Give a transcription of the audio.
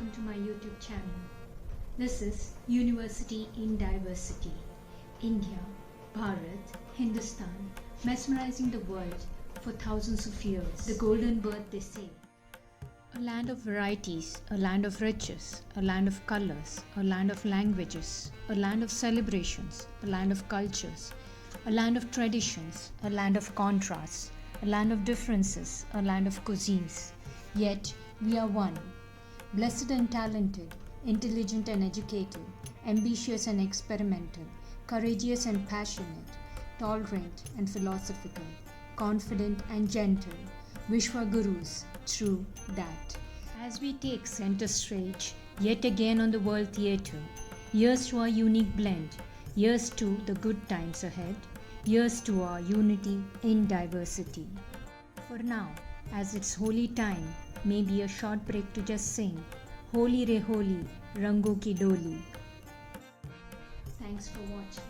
welcome to my YouTube channel. This is University in Diversity. India, Bharat, Hindustan, mesmerizing the world for thousands of years. The golden birth, they say. A land of varieties, a land of riches, a land of colors, a land of languages, a land of celebrations, a land of cultures, a land of traditions, a land of contrasts, a land of differences, a land of cuisines. Yet we are one. Blessed and talented, intelligent and educated, ambitious and experimental, courageous and passionate, tolerant and philosophical, confident and gentle, Vishwagurus, true that. As we take center stage yet again on the world theatre, here's to our unique blend, here's to the good times ahead, here's to our unity in diversity. For now, as it's holy time, maybe a short break to just sing Holi Re Holi, Rango Ki Doli. Thanks for watching.